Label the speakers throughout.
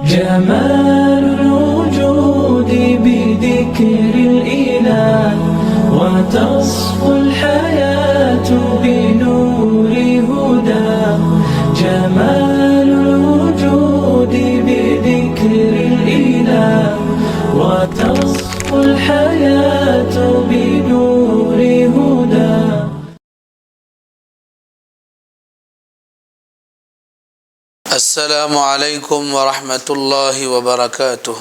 Speaker 1: جمال الوجود بذكر الإله وتصفو الحياة بنور هداه. جمال الوجود بذكر الإله وتصفو الحياة بنور هداه.
Speaker 2: السلام علیکم ورحمۃ اللہ وبرکاتہ.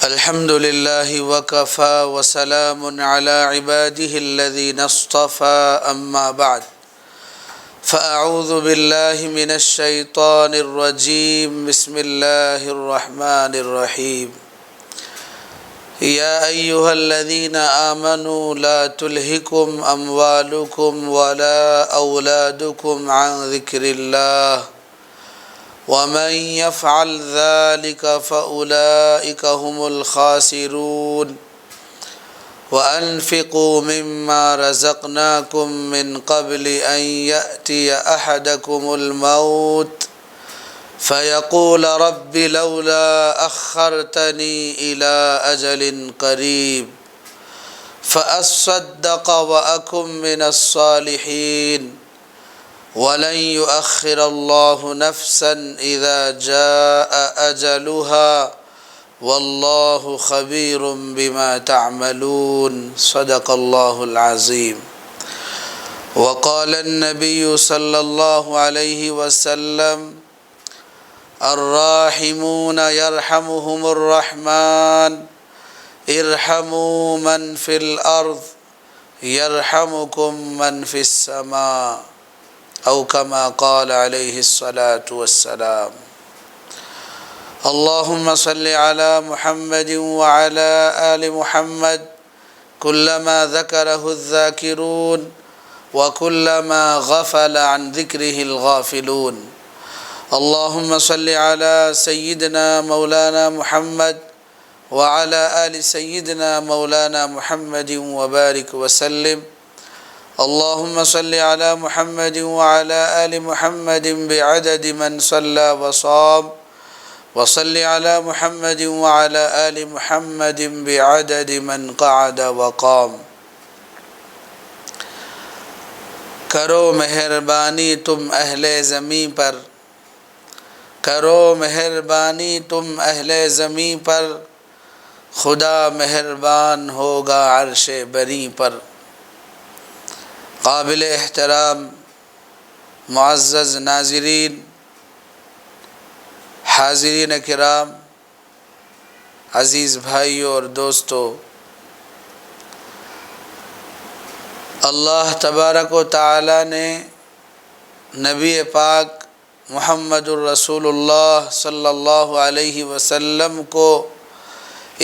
Speaker 2: الحمد للہ وکفى وسلام علی عباده الذین اصطفى اما بعد فاعوذ باللہ من الشیطان الرجیم. بسم اللہ الرحمن الرحیم. یا ایہا الذین آمنوا لا تلہکم اموالکم ولا اولادکم عن ذکر اللہ ومن يفعل ذلك فأولئك هم الخاسرون. وأنفقوا مما رزقناكم من قبل أن يأتي أحدكم الموت فيقول رب لولا أخرتني إلى أجل قريب فأصدق وأكن من الصالحين وَلَن يُؤَخِّرَ اللَّهُ نَفْسًا إِذَا جَاءَ أَجَلُهَا وَاللَّهُ خَبِيرٌ بِمَا تَعْمَلُونَ. صدق اللہ العظیم. وقال النبی صلی اللہ علیہ وسلم الراحمون يرحمهم الرحمن ارحموا من في الأرض يرحمكم من في السماء او کما قال علیہ الصلاة والسلام. اللہم صل علی محمد وعلی آل محمد كلما ذکرہ الذاکرون وكلما غفل عن ذکرہ الغافلون. اللہم صل علی سیدنا مولانا محمد وعلی آل سیدنا مولانا محمد وبارک وسلم. اللہم صل علی محمد وعلی آل محمد بعدد من صلی وصام وصل علی محمد وعلی آل محمد بعدد من قعد وقام. کرو مہربانی تم اہل زمین پر، کرو مہربانی تم اہل زمین پر، خدا مہربان ہوگا عرش بری پر. قابل احترام معزز ناظرین، حاضرین کرام، عزیز بھائیوں اور دوستو، اللہ تبارک و تعالی نے نبی پاک محمد الرسول اللہ صلی اللہ علیہ وسلم کو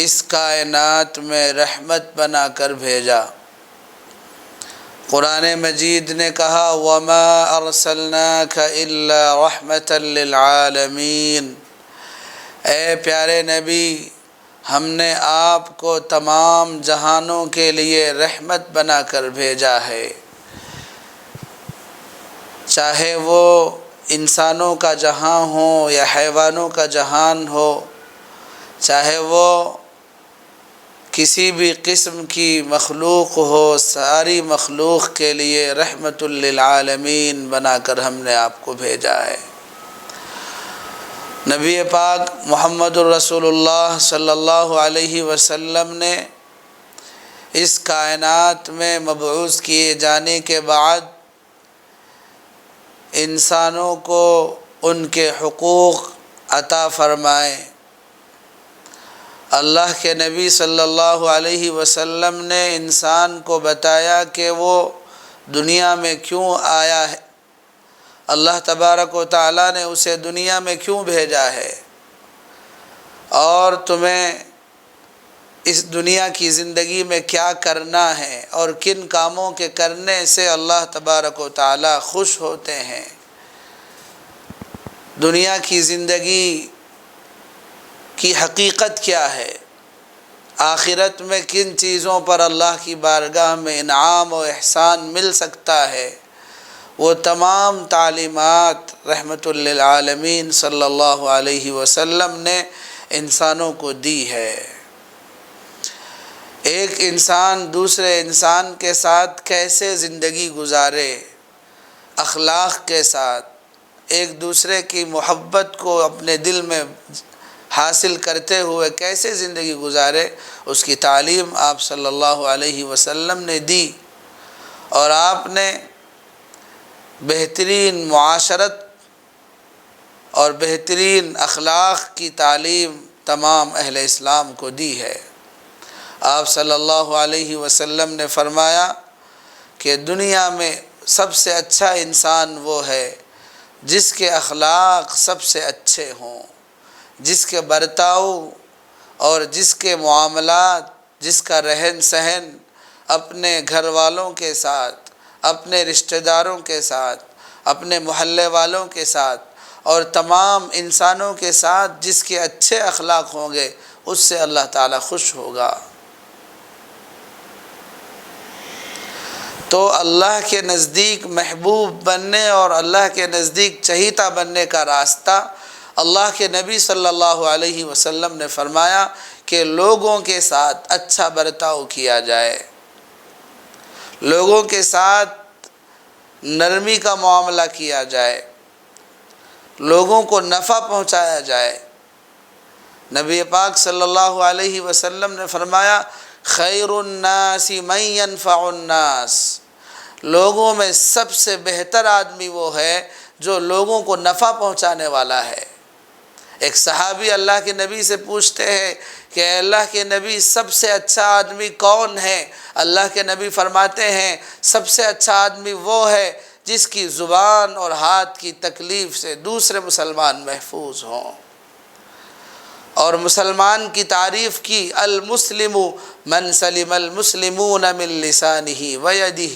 Speaker 2: اس کائنات میں رحمت بنا کر بھیجا. قرآن مجید نے کہا وَمَا أَرْسَلْنَاكَ إِلَّا رَحْمَةً لِلْعَالَمِينَ. اے پیارے نبی، ہم نے آپ کو تمام جہانوں کے لیے رحمت بنا کر بھیجا ہے. چاہے وہ انسانوں کا جہاں ہو یا حیوانوں کا جہان ہو، چاہے وہ کسی بھی قسم کی مخلوق ہو، ساری مخلوق کے لیے رحمت للعالمین بنا کر ہم نے آپ کو بھیجا ہے. نبی پاک محمد الرسول اللہ صلی اللہ علیہ وسلم نے اس کائنات میں مبعوث کیے جانے کے بعد انسانوں کو ان کے حقوق عطا فرمائے. اللہ کے نبی صلی اللہ علیہ وسلم نے انسان کو بتایا کہ وہ دنیا میں کیوں آیا ہے، اللہ تبارک و تعالی نے اسے دنیا میں کیوں بھیجا ہے، اور تمہیں اس دنیا کی زندگی میں کیا کرنا ہے اور کن کاموں کے کرنے سے اللہ تبارک و تعالی خوش ہوتے ہیں. دنیا کی زندگی کی حقیقت کیا ہے، آخرت میں کن چیزوں پر اللہ کی بارگاہ میں انعام و احسان مل سکتا ہے، وہ تمام تعلیمات رحمت للعالمین صلی اللہ علیہ وسلم نے انسانوں کو دی ہے۔ ایک انسان دوسرے انسان کے ساتھ کیسے زندگی گزارے، اخلاق کے ساتھ ایک دوسرے کی محبت کو اپنے دل میں حاصل کرتے ہوئے کیسے زندگی گزارے، اس کی تعلیم آپ صلی اللہ علیہ وسلم نے دی، اور آپ نے بہترین معاشرت اور بہترین اخلاق کی تعلیم تمام اہل اسلام کو دی ہے۔ آپ صلی اللہ علیہ وسلم نے فرمایا کہ دنیا میں سب سے اچھا انسان وہ ہے جس کے اخلاق سب سے اچھے ہوں، جس کے برتاؤ اور جس کے معاملات، جس کا رہن سہن اپنے گھر والوں کے ساتھ، اپنے رشتہ داروں کے ساتھ، اپنے محلے والوں کے ساتھ اور تمام انسانوں کے ساتھ جس کے اچھے اخلاق ہوں گے، اس سے اللہ تعالیٰ خوش ہوگا۔ تو اللہ کے نزدیک محبوب بننے اور اللہ کے نزدیک چہیتا بننے کا راستہ اللہ کے نبی صلی اللہ علیہ وسلم نے فرمایا کہ لوگوں کے ساتھ اچھا برتاؤ کیا جائے، لوگوں کے ساتھ نرمی کا معاملہ کیا جائے، لوگوں کو نفع پہنچایا جائے۔ نبی پاک صلی اللہ علیہ وسلم نے فرمایا خیر الناس من ينفع الناس، لوگوں میں سب سے بہتر آدمی وہ ہے جو لوگوں کو نفع پہنچانے والا ہے۔ ایک صحابی اللہ کے نبی سے پوچھتے ہیں کہ اے اللہ کے نبی سب سے اچھا آدمی کون ہے؟ اللہ کے نبی فرماتے ہیں سب سے اچھا آدمی وہ ہے جس کی زبان اور ہاتھ کی تکلیف سے دوسرے مسلمان محفوظ ہوں۔ اور مسلمان کی تعریف کی المسلم من سلم المسلمون من لسانہ ویدہ،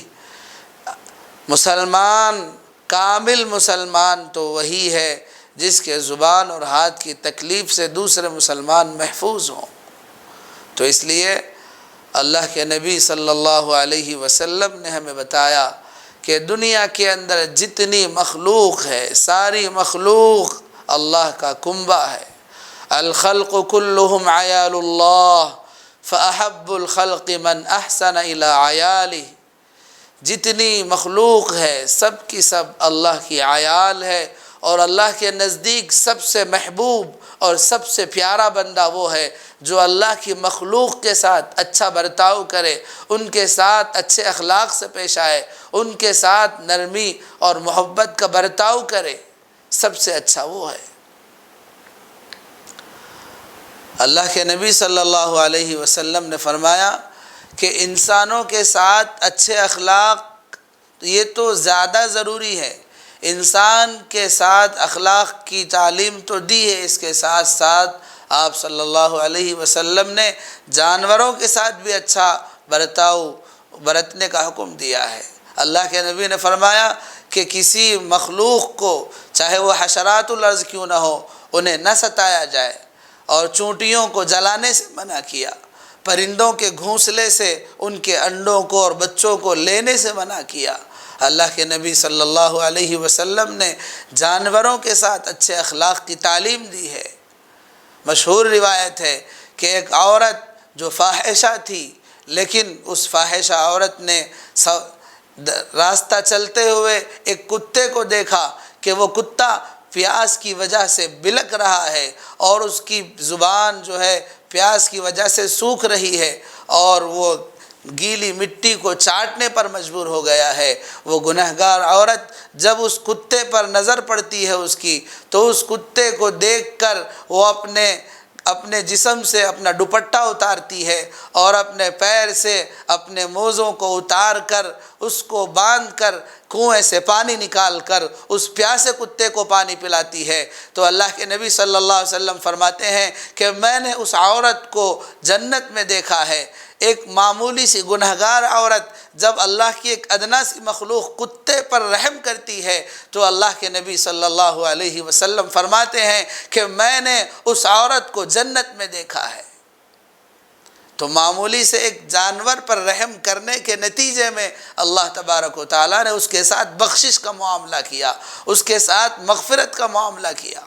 Speaker 2: مسلمان کامل مسلمان تو وہی ہے جس کے زبان اور ہاتھ کی تکلیف سے دوسرے مسلمان محفوظ ہوں۔ تو اس لیے اللہ کے نبی صلی اللہ علیہ وسلم نے ہمیں بتایا کہ دنیا کے اندر جتنی مخلوق ہے ساری مخلوق اللہ کا کنبہ ہے۔ الخلق كلهم عيال اللہ فأحب الخلق من احسن الى عياله، جتنی مخلوق ہے سب کی سب اللہ کی عیال ہے، اور اللہ کے نزدیک سب سے محبوب اور سب سے پیارا بندہ وہ ہے جو اللہ کی مخلوق کے ساتھ اچھا برتاؤ کرے، ان کے ساتھ اچھے اخلاق سے پیش آئے، ان کے ساتھ نرمی اور محبت کا برتاؤ کرے، سب سے اچھا وہ ہے۔ اللہ کے نبی صلی اللہ علیہ وسلم نے فرمایا کہ انسانوں کے ساتھ اچھے اخلاق یہ تو زیادہ ضروری ہے، انسان کے ساتھ اخلاق کی تعلیم تو دی ہے، اس کے ساتھ ساتھ آپ صلی اللہ علیہ وسلم نے جانوروں کے ساتھ بھی اچھا برتاؤ برتنے کا حکم دیا ہے۔ اللہ کے نبی نے فرمایا کہ کسی مخلوق کو چاہے وہ حشرات الارض کیوں نہ ہو انہیں نہ ستایا جائے، اور چونٹیوں کو جلانے سے منع کیا، پرندوں کے گھونسلے سے ان کے انڈوں کو اور بچوں کو لینے سے منع کیا۔ اللہ کے نبی صلی اللہ علیہ وسلم نے جانوروں کے ساتھ اچھے اخلاق کی تعلیم دی ہے۔ مشہور روایت ہے کہ ایک عورت جو فاحشہ تھی، لیکن اس فاحشہ عورت نے راستہ چلتے ہوئے ایک کتے کو دیکھا کہ وہ کتا پیاس کی وجہ سے بلک رہا ہے اور اس کی زبان جو ہے پیاس کی وجہ سے سوکھ رہی ہے اور وہ گیلی مٹی کو چاٹنے پر مجبور ہو گیا ہے۔ وہ گنہگار عورت جب اس کتے پر نظر پڑتی ہے اس کی، تو اس کتے کو دیکھ کر وہ اپنے جسم سے اپنا دوپٹہ اتارتی ہے اور اپنے پیر سے اپنے موزوں کو اتار کر اس کو باندھ کر کنویں سے پانی نکال کر اس پیاسے کتے کو پانی پلاتی ہے۔ تو اللہ کے نبی صلی اللہ علیہ وسلم فرماتے ہیں کہ میں نے اس عورت کو جنت میں دیکھا ہے۔ ایک معمولی سی گنہگار عورت جب اللہ کی ایک ادنا سی مخلوق کتے پر رحم کرتی ہے تو اللہ کے نبی صلی اللہ علیہ وسلم فرماتے ہیں کہ میں نے اس عورت کو جنت میں دیکھا ہے۔ تو معمولی سے ایک جانور پر رحم کرنے کے نتیجے میں اللہ تبارک و تعالیٰ نے اس کے ساتھ بخشش کا معاملہ کیا، اس کے ساتھ مغفرت کا معاملہ کیا۔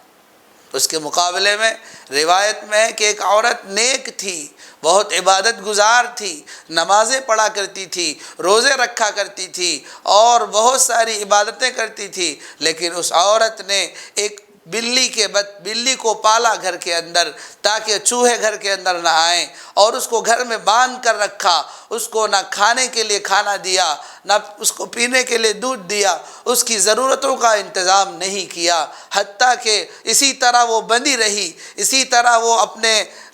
Speaker 2: اس کے مقابلے میں روایت میں ہے کہ ایک عورت نیک تھی، بہت عبادت گزار تھی، نمازیں پڑھا کرتی تھی، روزے رکھا کرتی تھی اور بہت ساری عبادتیں کرتی تھی، لیکن اس عورت نے ایک بلی کو پالا گھر کے اندر تاکہ چوہے گھر کے اندر نہ آئیں، اور اس کو گھر میں باندھ کر رکھا، اس کو نہ کھانے کے لیے کھانا دیا، نہ اس کو پینے کے لیے دودھ دیا، اس کی ضرورتوں کا انتظام نہیں کیا، حتیٰ کہ اسی طرح وہ بندھی رہی، اسی طرح وہ اپنے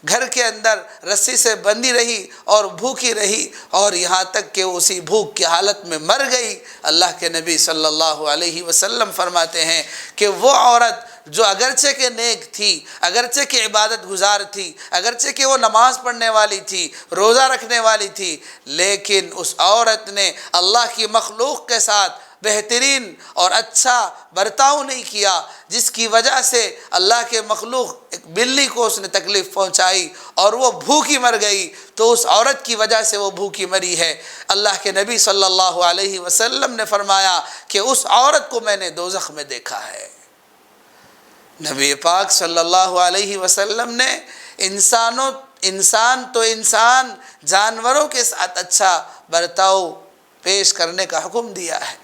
Speaker 2: گھر کے اندر رسی سے بندھی رہی اور بھوکی رہی، اور یہاں تک کہ اسی بھوک کی حالت میں مر گئی۔ اللہ کے نبی صلی اللہ علیہ وسلم فرماتے ہیں کہ وہ عورت جو اگرچہ کہ نیک تھی، اگرچہ کہ عبادت گزار تھی، اگرچہ کہ وہ نماز پڑھنے والی تھی، روزہ رکھنے والی تھی، لیکن اس عورت نے اللہ کی مخلوق کے ساتھ بہترین اور اچھا برتاؤ نہیں کیا، جس کی وجہ سے اللہ کے مخلوق ایک بلی کو اس نے تکلیف پہنچائی اور وہ بھوکی مر گئی، تو اس عورت کی وجہ سے وہ بھوکی مری ہے۔ اللہ کے نبی صلی اللہ علیہ وسلم نے فرمایا کہ اس عورت کو میں نے دوزخ میں دیکھا ہے۔ نبی پاک صلی اللہ علیہ وسلم نے انسان تو انسان جانوروں کے ساتھ اچھا برتاؤ پیش کرنے کا حکم دیا ہے۔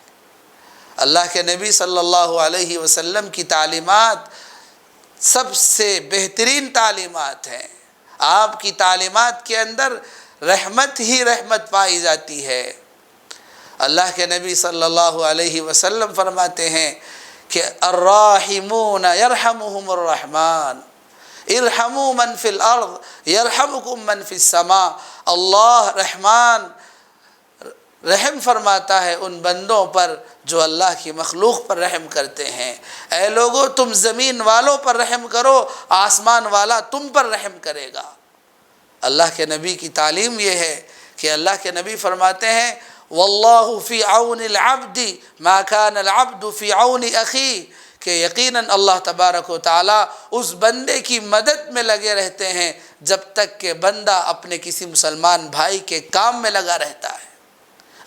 Speaker 2: اللہ کے نبی صلی اللہ علیہ وسلم کی تعلیمات سب سے بہترین تعلیمات ہیں۔ آپ کی تعلیمات کے اندر رحمت ہی رحمت پائی جاتی ہے۔ اللہ کے نبی صلی اللہ علیہ وسلم فرماتے ہیں کہ الراحمون یرحمہم الرحمن ارحموا من فی الارض یرحمکم من فی السماء۔ اللہ رحمان رحم فرماتا ہے ان بندوں پر جو اللہ کی مخلوق پر رحم کرتے ہیں۔ اے لوگو تم زمین والوں پر رحم کرو، آسمان والا تم پر رحم کرے گا۔ اللہ کے نبی کی تعلیم یہ ہے کہ اللہ کے نبی فرماتے ہیں واللہ فی عون العبد ما کان العبد فی عون اخیہ، کہ یقیناً اللہ تبارک و تعالیٰ اس بندے کی مدد میں لگے رہتے ہیں جب تک کہ بندہ اپنے کسی مسلمان بھائی کے کام میں لگا رہتا ہے۔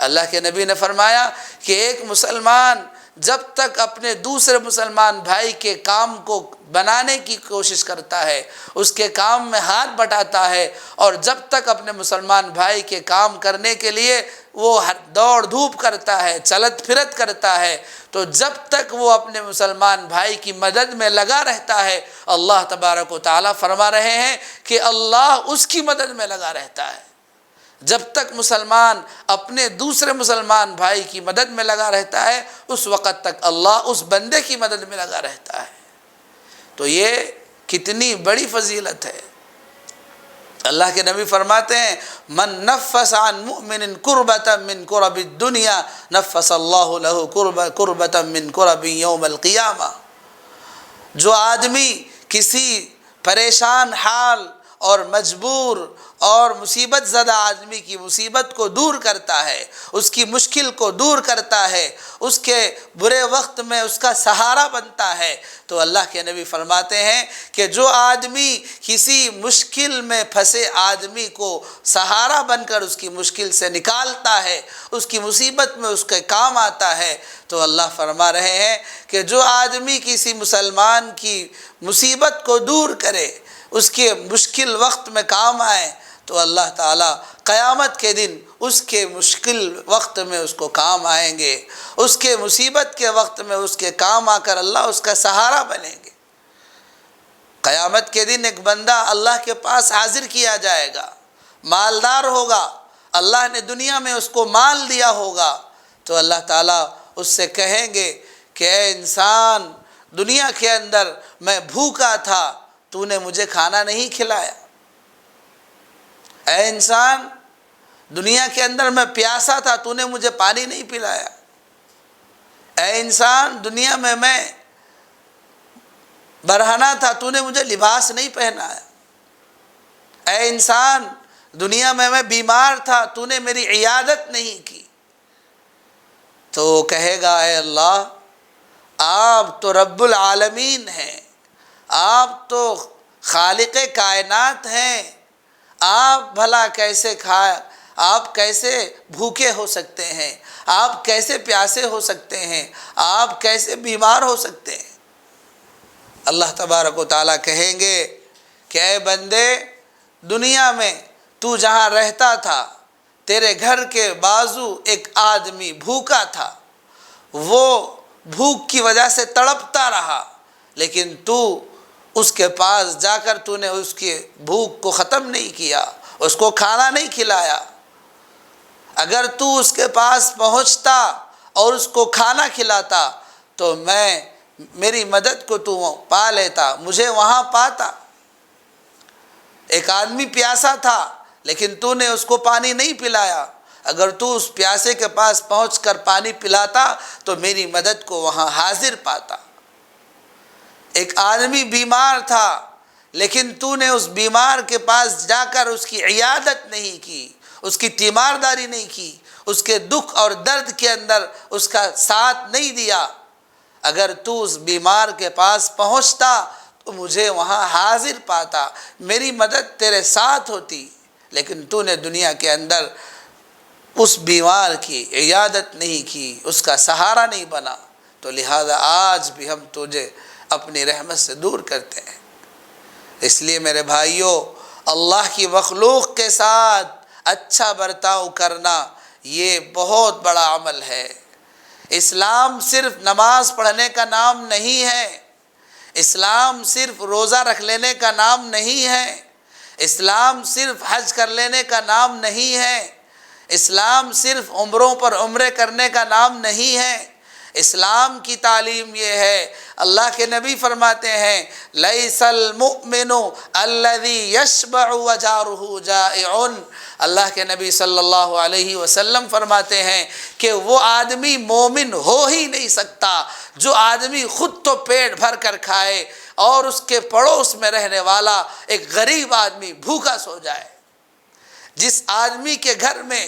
Speaker 2: اللہ کے نبی نے فرمایا کہ ایک مسلمان جب تک اپنے دوسرے مسلمان بھائی کے کام کو بنانے کی کوشش کرتا ہے، اس کے کام میں ہاتھ بٹاتا ہے، اور جب تک اپنے مسلمان بھائی کے کام کرنے کے لیے وہ دوڑ دھوپ کرتا ہے، چلت پھرت کرتا ہے، تو جب تک وہ اپنے مسلمان بھائی کی مدد میں لگا رہتا ہے، اللہ تبارک و تعالیٰ فرما رہے ہیں کہ اللہ اس کی مدد میں لگا رہتا ہے۔ جب تک مسلمان اپنے دوسرے مسلمان بھائی کی مدد میں لگا رہتا ہے، اس وقت تک اللہ اس بندے کی مدد میں لگا رہتا ہے۔ تو یہ کتنی بڑی فضیلت ہے۔ اللہ کے نبی فرماتے ہیں من نفس عن مؤمن کربۃ من کرب الدنیا نفس اللہ لہ کربۃ من کرب یوم القیامہ۔ جو آدمی کسی پریشان حال اور مجبور اور مصیبت زدہ آدمی کی مصیبت کو دور کرتا ہے، اس کی مشکل کو دور کرتا ہے، اس کے برے وقت میں اس کا سہارا بنتا ہے، تو اللہ کے نبی فرماتے ہیں کہ جو آدمی کسی مشکل میں پھنسے آدمی کو سہارا بن کر اس کی مشکل سے نکالتا ہے، اس کی مصیبت میں اس کے کام آتا ہے، تو اللہ فرما رہے ہیں کہ جو آدمی کسی مسلمان کی مصیبت کو دور کرے، اس کے مشکل وقت میں کام آئے، تو اللہ تعالیٰ قیامت کے دن اس کے مشکل وقت میں اس کو کام آئیں گے، اس کے مصیبت کے وقت میں اس کے کام آ کر اللہ اس کا سہارا بنیں گے۔ قیامت کے دن ایک بندہ اللہ کے پاس حاضر کیا جائے گا، مالدار ہوگا، اللہ نے دنیا میں اس کو مال دیا ہوگا، تو اللہ تعالیٰ اس سے کہیں گے کہ اے انسان، دنیا کے اندر میں بھوکا تھا، تو نے مجھے کھانا نہیں کھلایا۔ اے انسان، دنیا کے اندر میں پیاسا تھا، تو نے مجھے پانی نہیں پلایا۔ اے انسان، دنیا میں برہنہ تھا، تو نے مجھے لباس نہیں پہنایا۔ اے انسان، دنیا میں بیمار تھا، تو نے میری عیادت نہیں کی۔ تو وہ کہے گا اے اللہ، آپ تو رب العالمین ہیں، آپ تو خالق کائنات ہیں، آپ بھلا کیسے آپ کیسے بھوکے ہو سکتے ہیں؟ آپ کیسے پیاسے ہو سکتے ہیں؟ آپ کیسے بیمار ہو سکتے ہیں؟ اللہ تبارک و تعالیٰ کہیں گے کہ اے بندے، دنیا میں تو جہاں رہتا تھا، تیرے گھر کے بازو ایک آدمی بھوکا تھا، وہ بھوک کی وجہ سے تڑپتا رہا، لیکن تو اس کے پاس جا کر تو نے اس کی بھوک کو ختم نہیں کیا، اس کو کھانا نہیں کھلایا۔ اگر تو اس کے پاس پہنچتا اور اس کو کھانا کھلاتا تو میری مدد کو تو پا لیتا، مجھے وہاں پاتا۔ ایک آدمی پیاسا تھا لیکن تو نے اس کو پانی نہیں پلایا، اگر تو اس پیاسے کے پاس پہنچ کر پانی پلاتا تو میری مدد کو وہاں حاضر پاتا۔ ایک آدمی بیمار تھا لیکن تو نے اس بیمار کے پاس جا کر اس کی عیادت نہیں کی، اس کی تیمارداری نہیں کی، اس کے دکھ اور درد کے اندر اس کا ساتھ نہیں دیا۔ اگر تو اس بیمار کے پاس پہنچتا تو مجھے وہاں حاضر پاتا، میری مدد تیرے ساتھ ہوتی، لیکن تو نے دنیا کے اندر اس بیمار کی عیادت نہیں کی، اس کا سہارا نہیں بنا، تو لہذا آج بھی ہم تجھے اپنی رحمت سے دور کرتے ہیں۔ اس لیے میرے بھائیوں، اللہ کی مخلوق کے ساتھ اچھا برتاؤ کرنا یہ بہت بڑا عمل ہے۔ اسلام صرف نماز پڑھنے کا نام نہیں ہے، اسلام صرف روزہ رکھ لینے کا نام نہیں ہے، اسلام صرف حج کر لینے کا نام نہیں ہے، اسلام صرف عمروں پر عمرے کرنے کا نام نہیں ہے۔ اسلام کی تعلیم یہ ہے، اللہ کے نبی فرماتے ہیں لیس المؤمن الذی یشبع وجارہ جائع۔ اللہ کے نبی صلی اللہ علیہ وسلم فرماتے ہیں کہ وہ آدمی مومن ہو ہی نہیں سکتا جو آدمی خود تو پیٹ بھر کر کھائے اور اس کے پڑوس میں رہنے والا ایک غریب آدمی بھوکا سو جائے۔ جس آدمی کے گھر میں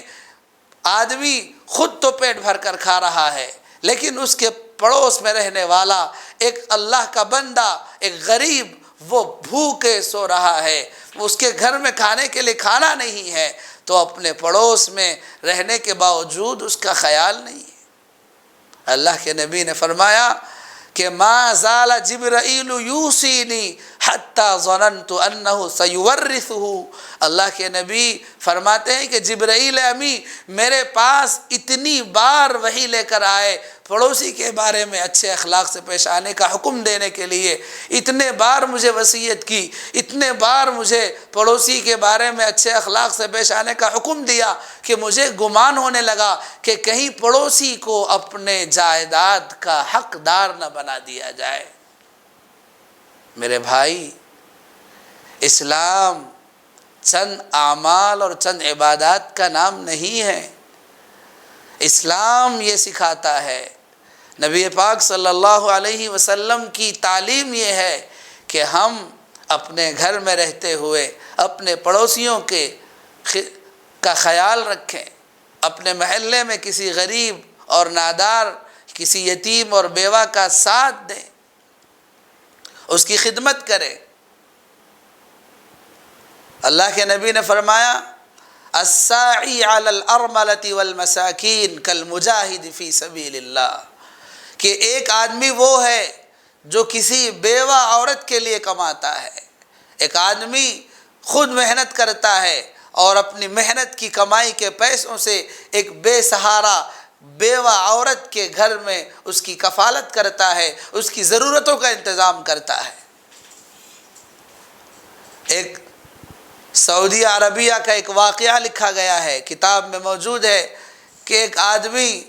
Speaker 2: آدمی خود تو پیٹ بھر کر کھا رہا ہے لیکن اس کے پڑوس میں رہنے والا ایک اللہ کا بندہ، ایک غریب، وہ بھوکے سو رہا ہے، اس کے گھر میں کھانے کے لیے کھانا نہیں ہے، تو اپنے پڑوس میں رہنے کے باوجود اس کا خیال نہیں ہے۔ اللہ کے نبی نے فرمایا کہ ما زال جبرائیل یوصینی حتی ظننت انہ سیورثہ۔ اللہ کے نبی فرماتے ہیں کہ جبرائیل امی میرے پاس اتنی بار وحی لے کر آئے پڑوسی کے بارے میں اچھے اخلاق سے پیش آنے کا حکم دینے کے لیے، اتنے بار مجھے وصیت کی، اتنے بار مجھے پڑوسی کے بارے میں اچھے اخلاق سے پیش آنے کا حکم دیا کہ مجھے گمان ہونے لگا کہ کہیں پڑوسی کو اپنے جائیداد کا حقدار نہ بنا دیا جائے۔ میرے بھائی، اسلام چند اعمال اور چند عبادات کا نام نہیں ہے، اسلام یہ سکھاتا ہے، نبی پاک صلی اللہ علیہ وسلم کی تعلیم یہ ہے کہ ہم اپنے گھر میں رہتے ہوئے اپنے پڑوسیوں کا خیال رکھیں، اپنے محلے میں کسی غریب اور نادار، کسی یتیم اور بیوہ کا ساتھ دیں، اس کی خدمت کریں۔ اللہ کے نبی نے فرمایا الساعی علی الارملۃ والمساکین کالمجاہد فی سبیل اللہ، کہ ایک آدمی وہ ہے جو کسی بیوہ عورت کے لیے کماتا ہے، ایک آدمی خود محنت کرتا ہے اور اپنی محنت کی کمائی کے پیسوں سے ایک بے سہارا بیوہ عورت کے گھر میں اس کی کفالت کرتا ہے، اس کی ضرورتوں کا انتظام کرتا ہے۔ ایک سعودی عربیہ کا ایک واقعہ لکھا گیا ہے، کتاب میں موجود ہے کہ ایک آدمی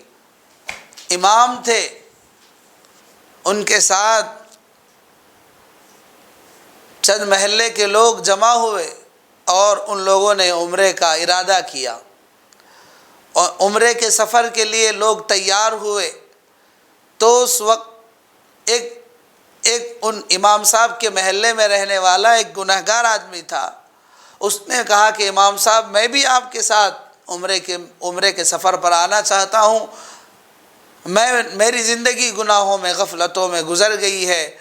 Speaker 2: امام تھے، ان کے ساتھ چند محلے کے لوگ جمع ہوئے اور ان لوگوں نے عمرے کا ارادہ کیا، اور عمرے کے سفر کے لیے لوگ تیار ہوئے، تو اس وقت ایک ان امام صاحب کے محلے میں رہنے والا ایک گنہگار آدمی تھا، اس نے کہا کہ امام صاحب میں بھی آپ کے ساتھ عمرے کے سفر پر آنا چاہتا ہوں، میری زندگی گناہوں میں غفلتوں میں گزر گئی ہے،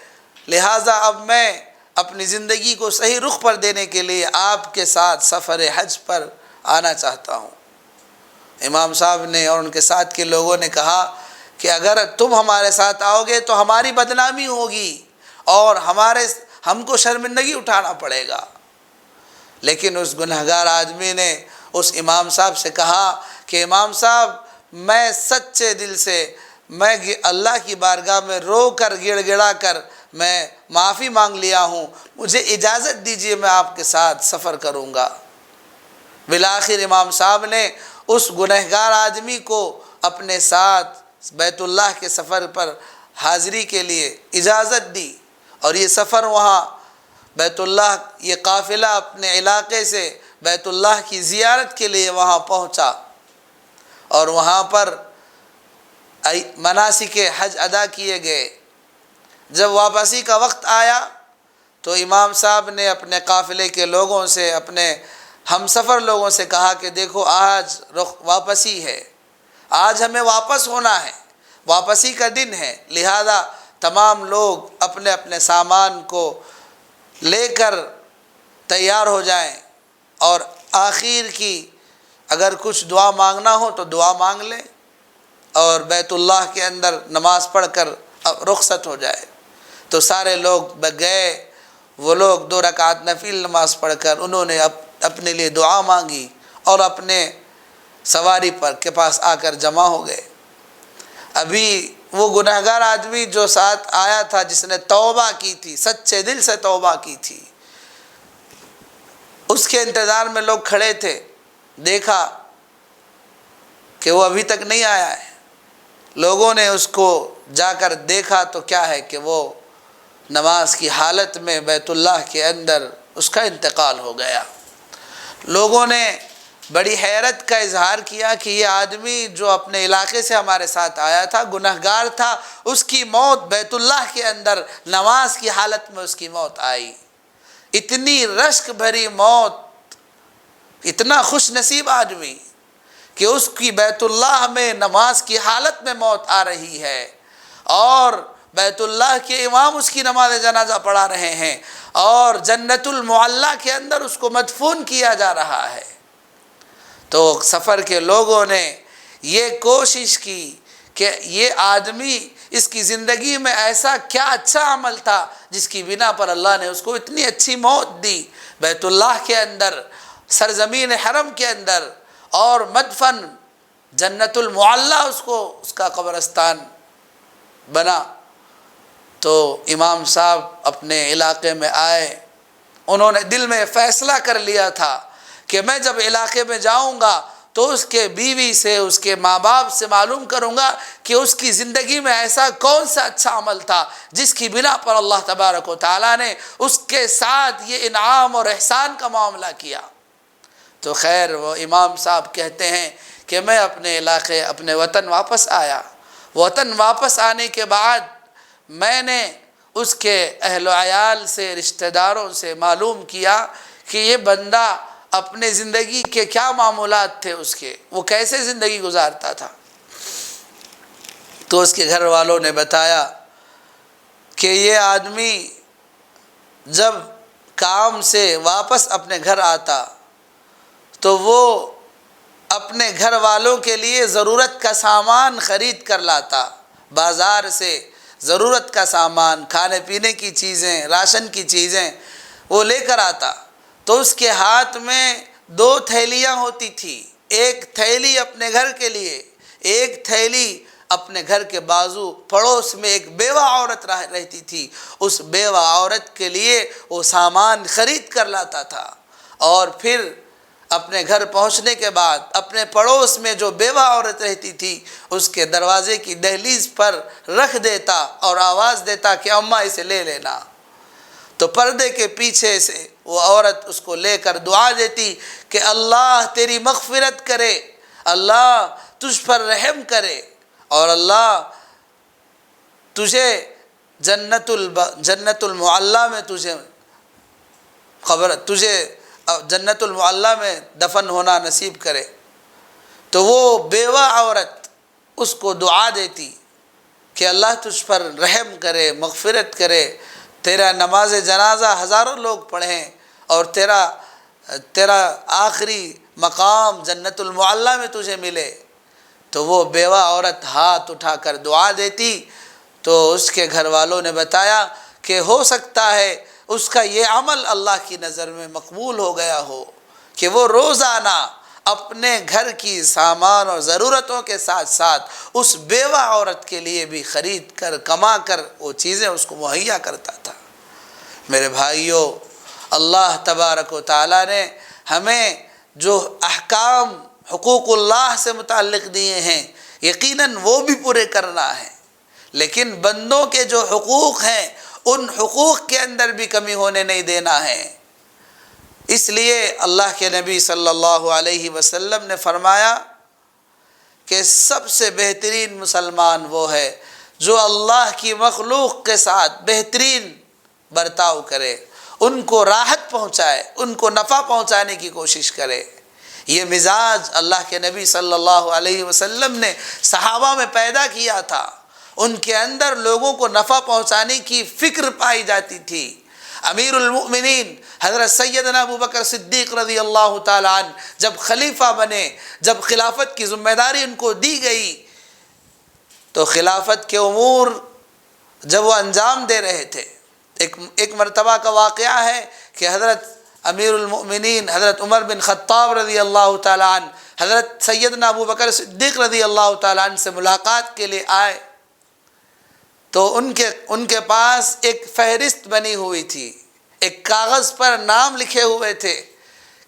Speaker 2: لہٰذا اب میں اپنی زندگی کو صحیح رخ پر دینے کے لیے آپ کے ساتھ سفر حج پر آنا چاہتا ہوں۔ امام صاحب نے اور ان کے ساتھ کے لوگوں نے کہا کہ اگر تم ہمارے ساتھ آؤ گے تو ہماری بدنامی ہوگی اور ہم کو شرمندگی اٹھانا پڑے گا۔ لیکن اس گنہگار آدمی نے اس امام صاحب سے کہا کہ امام صاحب، میں سچے دل سے میں اللہ کی بارگاہ میں رو کر گڑ گڑا کر میں معافی مانگ لیا ہوں، مجھے اجازت دیجیے میں آپ کے ساتھ سفر کروں گا۔ بالآخر امام صاحب نے اس گنہگار آدمی کو اپنے ساتھ بیت اللہ کے سفر پر حاضری کے لیے اجازت دی، اور یہ سفر وہاں بیت اللہ، یہ قافلہ اپنے علاقے سے بیت اللہ کی زیارت کے لیے وہاں پہنچا، اور وہاں پر مناسک حج ادا کیے گئے۔ جب واپسی کا وقت آیا تو امام صاحب نے اپنے قافلے کے لوگوں سے، اپنے ہم سفر لوگوں سے کہا کہ دیکھو آج واپسی ہے، آج ہمیں واپس ہونا ہے، واپسی کا دن ہے، لہذا تمام لوگ اپنے اپنے سامان کو لے کر تیار ہو جائیں، اور آخر کی اگر کچھ دعا مانگنا ہو تو دعا مانگ لیں، اور بیت اللہ کے اندر نماز پڑھ کر رخصت ہو جائے۔ تو سارے لوگ گئے، وہ لوگ 2 رکعت نفل نماز پڑھ کر انہوں نے اپنے لیے دعا مانگی اور اپنے سواری پر کے پاس آ کر جمع ہو گئے۔ ابھی وہ گنہگار آدمی جو ساتھ آیا تھا، جس نے توبہ کی تھی، سچے دل سے توبہ کی تھی، اس کے انتظار میں لوگ کھڑے تھے، دیکھا کہ وہ ابھی تک نہیں آیا ہے۔ لوگوں نے اس کو جا کر دیکھا تو کیا ہے کہ وہ نماز کی حالت میں بیت اللہ کے اندر اس کا انتقال ہو گیا۔ لوگوں نے بڑی حیرت کا اظہار کیا کہ یہ آدمی جو اپنے علاقے سے ہمارے ساتھ آیا تھا، گنہگار تھا، اس کی موت بیت اللہ کے اندر نماز کی حالت میں اس کی موت آئی۔ اتنی رشک بھری موت، اتنا خوش نصیب آدمی کہ اس کی بیت اللہ میں نماز کی حالت میں موت آ رہی ہے، اور بیت اللہ کے امام اس کی نماز جنازہ پڑھا رہے ہیں، اور جنت المعلیٰ کے اندر اس کو مدفون کیا جا رہا ہے۔ تو سفر کے لوگوں نے یہ کوشش کی کہ یہ آدمی، اس کی زندگی میں ایسا کیا اچھا عمل تھا جس کی بنا پر اللہ نے اس کو اتنی اچھی موت دی، بیت اللہ کے اندر، سرزمین حرم کے اندر، اور مدفن جنت المعلیٰ اس کا قبرستان بنا۔ تو امام صاحب اپنے علاقے میں آئے، انہوں نے دل میں فیصلہ کر لیا تھا کہ میں جب علاقے میں جاؤں گا تو اس کے بیوی سے، اس کے ماں باپ سے معلوم کروں گا کہ اس کی زندگی میں ایسا کون سا اچھا عمل تھا جس کی بنا پر اللہ تبارک و تعالیٰ نے اس کے ساتھ یہ انعام اور احسان کا معاملہ کیا۔ تو خیر، وہ امام صاحب کہتے ہیں کہ میں اپنے علاقے، اپنے وطن واپس آیا۔ وطن واپس آنے کے بعد میں نے اس کے اہل و عیال سے، رشتہ داروں سے معلوم کیا کہ یہ بندہ اپنے زندگی کے کیا معمولات تھے، اس کے وہ کیسے زندگی گزارتا تھا۔ تو اس کے گھر والوں نے بتایا کہ یہ آدمی جب کام سے واپس اپنے گھر آتا تو وہ اپنے گھر والوں کے لیے ضرورت کا سامان خرید کر لاتا، بازار سے ضرورت کا سامان، کھانے پینے کی چیزیں، راشن کی چیزیں وہ لے کر آتا۔ تو اس کے ہاتھ میں 2 تھیلیاں ہوتی تھیں، ایک تھیلی اپنے گھر کے لیے، ایک تھیلی اپنے گھر کے بازو پڑوس میں ایک بیوہ عورت رہتی تھی، اس بیوہ عورت کے لیے وہ سامان خرید کر لاتا تھا، اور پھر اپنے گھر پہنچنے کے بعد اپنے پڑوس میں جو بیوہ عورت رہتی تھی اس کے دروازے کی دہلیز پر رکھ دیتا اور آواز دیتا کہ اماں اسے لے لینا۔ تو پردے کے پیچھے سے وہ عورت اس کو لے کر دعا دیتی کہ اللہ تیری مغفرت کرے، اللہ تجھ پر رحم کرے، اور اللہ تجھے جنت المعلیٰ میں تجھے جنت المعلیٰ میں دفن ہونا نصیب کرے۔ تو وہ بیوہ عورت اس کو دعا دیتی کہ اللہ تجھ پر رحم کرے، مغفرت کرے، تیرا نماز جنازہ ہزاروں لوگ پڑھیں اور تیرا آخری مقام جنت المعلی میں تجھے ملے، تو وہ بیوہ عورت ہاتھ اٹھا کر دعا دیتی۔ تو اس کے گھر والوں نے بتایا کہ ہو سکتا ہے اس کا یہ عمل اللہ کی نظر میں مقبول ہو گیا ہو کہ وہ روزانہ اپنے گھر کی سامان اور ضرورتوں کے ساتھ ساتھ اس بیوہ عورت کے لیے بھی خرید کر کما کر وہ چیزیں اس کو مہیا کرتا تھا۔ میرے بھائیوں، اللہ تبارک و تعالیٰ نے ہمیں جو احکام حقوق اللہ سے متعلق دیے ہیں یقیناً وہ بھی پورے کرنا ہے، لیکن بندوں کے جو حقوق ہیں ان حقوق کے اندر بھی کمی ہونے نہیں دینا ہے۔ اس لیے اللہ کے نبی صلی اللہ علیہ وسلم نے فرمایا کہ سب سے بہترین مسلمان وہ ہے جو اللہ کی مخلوق کے ساتھ بہترین برتاؤ کرے، ان کو راحت پہنچائے، ان کو نفع پہنچانے کی کوشش کرے۔ یہ مزاج اللہ کے نبی صلی اللہ علیہ وسلم نے صحابہ میں پیدا کیا تھا، ان کے اندر لوگوں کو نفع پہنچانے کی فکر پائی جاتی تھی۔ امیر المؤمنین حضرت سیدنا ابو بکر صدیق رضی اللہ تعالیٰ عنہ جب خلیفہ بنے، جب خلافت کی ذمہ داری ان کو دی گئی، تو خلافت کے امور جب وہ انجام دے رہے تھے، ایک مرتبہ کا واقعہ ہے کہ حضرت امیر المؤمنین حضرت عمر بن خطاب رضی اللہ تعالیٰ عنہ حضرت سیدنا ابو بکر صدیق رضی اللہ تعالیٰ عنہ سے ملاقات کے لیے آئے، تو ان کے پاس ایک فہرست بنی ہوئی تھی، ایک کاغذ پر نام لکھے ہوئے تھے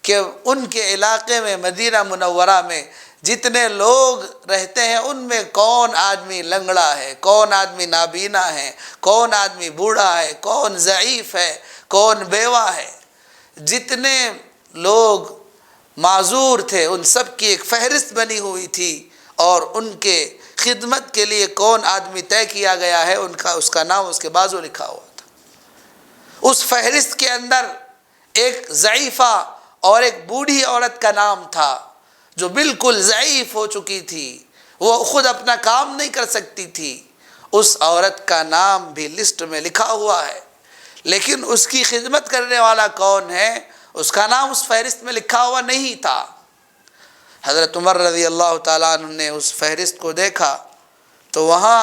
Speaker 2: کہ ان کے علاقے میں مدینہ منورہ میں جتنے لوگ رہتے ہیں ان میں کون آدمی لنگڑا ہے، کون آدمی نابینا ہے، کون آدمی بوڑھا ہے، کون ضعیف ہے، کون بیوہ ہے، جتنے لوگ معذور تھے ان سب کی ایک فہرست بنی ہوئی تھی، اور ان کے خدمت کے لیے کون آدمی طے کیا گیا ہے اس کا نام اس کے بازو لکھا ہوا تھا۔ اس فہرست کے اندر ایک ضعیفہ اور ایک بوڑھی عورت کا نام تھا جو بالکل ضعیف ہو چکی تھی، وہ خود اپنا کام نہیں کر سکتی تھی۔ اس عورت کا نام بھی لسٹ میں لکھا ہوا ہے، لیکن اس کی خدمت کرنے والا کون ہے اس کا نام اس فہرست میں لکھا ہوا نہیں تھا۔ حضرت عمر رضی اللہ تعالیٰ عنہ نے اس فہرست کو دیکھا تو وہاں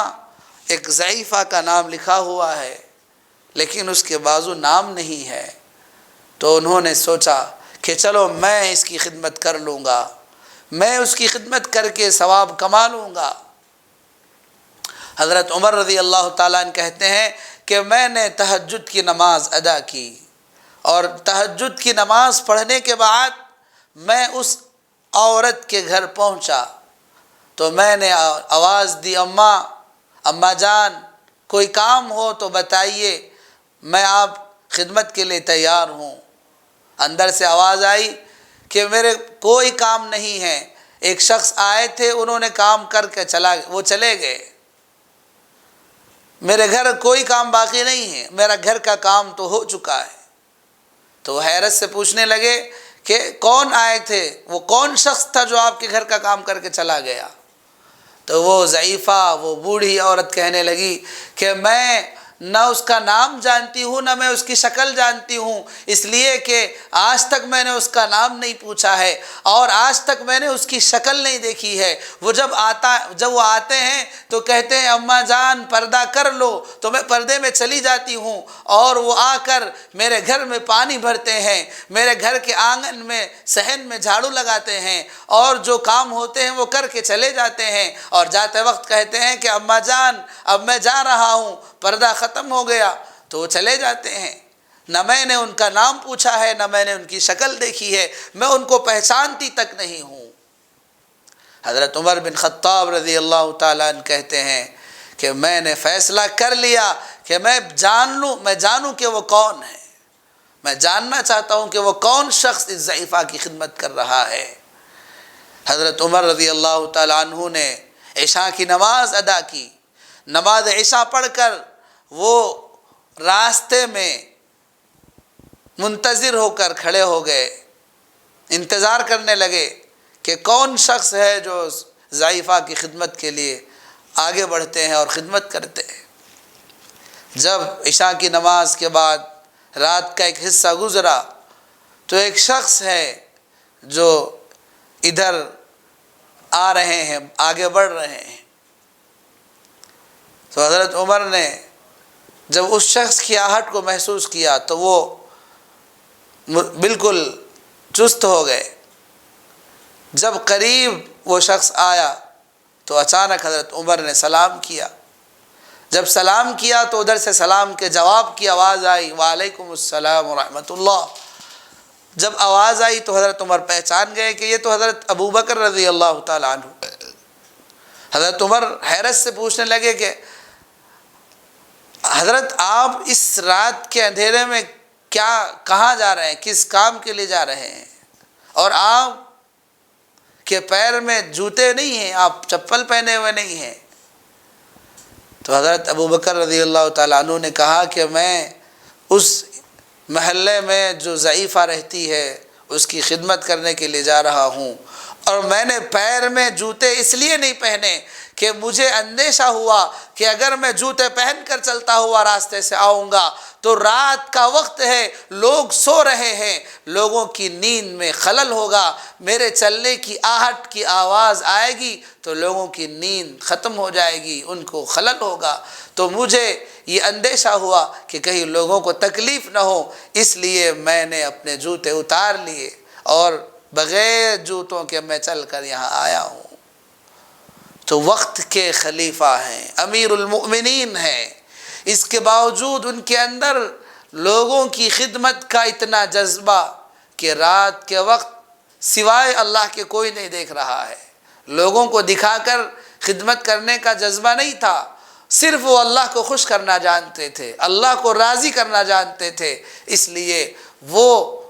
Speaker 2: ایک ضعیفہ کا نام لکھا ہوا ہے لیکن اس کے بازو نام نہیں ہے، تو انہوں نے سوچا کہ چلو میں اس کی خدمت کر لوں گا، میں اس کی خدمت کر کے ثواب کما لوں گا۔ حضرت عمر رضی اللہ تعالیٰ عنہ کہتے ہیں کہ میں نے تہجد کی نماز ادا کی، اور تہجد کی نماز پڑھنے کے بعد میں اس عورت کے گھر پہنچا تو میں نے آواز دی، اماں جان کوئی کام ہو تو بتائیے، میں آپ خدمت کے لیے تیار ہوں۔ اندر سے آواز آئی کہ میرے کوئی کام نہیں ہے، ایک شخص آئے تھے انہوں نے کام کر کے وہ چلے گئے، میرے گھر کوئی کام باقی نہیں ہے، میرا گھر کا کام تو ہو چکا ہے۔ تو وہ حیرت سے پوچھنے لگے کہ کون آئے تھے، وہ کون شخص تھا جو آپ کے گھر کا کام کر کے چلا گیا؟ تو وہ ضعیفہ، وہ بوڑھی عورت کہنے لگی کہ میں نہ اس کا نام جانتی ہوں نہ میں اس کی شکل جانتی ہوں، اس لیے کہ آج تک میں نے اس کا نام نہیں پوچھا ہے اور آج تک میں نے اس کی شکل نہیں دیکھی ہے۔ وہ جب وہ آتے ہیں تو کہتے ہیں اماں جان پردہ کر لو، تو میں پردے میں چلی جاتی ہوں، اور وہ آ کر میرے گھر میں پانی بھرتے ہیں، میرے گھر کے آنگن میں صحن میں جھاڑو لگاتے ہیں، اور جو کام ہوتے ہیں وہ کر کے چلے جاتے ہیں، اور جاتے وقت کہتے ہیں کہ اماں جان اب میں جا رہا ہوں، پردہ ختم ہو گیا، تو وہ چلے جاتے ہیں۔ نہ میں نے ان کا نام پوچھا ہے نہ میں نے ان کی شکل دیکھی ہے، میں ان کو پہچانتی تک نہیں ہوں۔ حضرت عمر بن خطاب رضی اللہ تعالیٰ عنہ کہتے ہیں کہ میں نے فیصلہ کر لیا کہ میں جانوں کہ وہ کون ہے، میں جاننا چاہتا ہوں کہ وہ کون شخص اس ضعیفہ کی خدمت کر رہا ہے۔ حضرت عمر رضی اللہ تعالیٰ عنہ نے عشاء کی نماز ادا کی، نماز عشاء پڑھ کر وہ راستے میں منتظر ہو کر کھڑے ہو گئے، انتظار کرنے لگے کہ کون شخص ہے جو ضعیفہ کی خدمت کے لیے آگے بڑھتے ہیں اور خدمت کرتے ہیں۔ جب عشاء کی نماز کے بعد رات کا ایک حصہ گزرا تو ایک شخص ہے جو ادھر آ رہے ہیں، آگے بڑھ رہے ہیں۔ تو حضرت عمر نے جب اس شخص کی آہٹ کو محسوس کیا تو وہ بالکل چست ہو گئے۔ جب قریب وہ شخص آیا تو اچانک حضرت عمر نے سلام کیا۔ جب سلام کیا تو ادھر سے سلام کے جواب کی آواز آئی، وعلیکم السلام ورحمۃ اللہ۔ جب آواز آئی تو حضرت عمر پہچان گئے کہ یہ تو حضرت ابو بکر رضی اللہ تعالیٰ عنہ۔ حضرت عمر حیرت سے پوچھنے لگے کہ حضرت آپ اس رات کے اندھیرے میں کہاں جا رہے ہیں، کس کام کے لیے جا رہے ہیں، اور آپ کے پیر میں جوتے نہیں ہیں، آپ چپل پہنے ہوئے نہیں ہیں؟ تو حضرت ابو بکر رضی اللہ تعالیٰ عنہ نے کہا کہ میں اس محلے میں جو ضعیفہ رہتی ہے اس کی خدمت کرنے کے لیے جا رہا ہوں، اور میں نے پیر میں جوتے اس لیے نہیں پہنے کہ مجھے اندیشہ ہوا کہ اگر میں جوتے پہن کر چلتا ہوا راستے سے آؤں گا تو رات کا وقت ہے، لوگ سو رہے ہیں، لوگوں کی نیند میں خلل ہوگا، میرے چلنے کی آہٹ کی آواز آئے گی تو لوگوں کی نیند ختم ہو جائے گی، ان کو خلل ہوگا، تو مجھے یہ اندیشہ ہوا کہ کہیں لوگوں کو تکلیف نہ ہو، اس لیے میں نے اپنے جوتے اتار لیے اور بغیر جوتوں کے میں چل کر یہاں آیا ہوں۔ تو وقت کے خلیفہ ہیں، امیر المؤمنین ہیں، اس کے باوجود ان کے اندر لوگوں کی خدمت کا اتنا جذبہ کہ رات کے وقت سوائے اللہ کے کوئی نہیں دیکھ رہا ہے، لوگوں کو دکھا کر خدمت کرنے کا جذبہ نہیں تھا، صرف وہ اللہ کو خوش کرنا جانتے تھے، اللہ کو راضی کرنا جانتے تھے، اس لیے وہ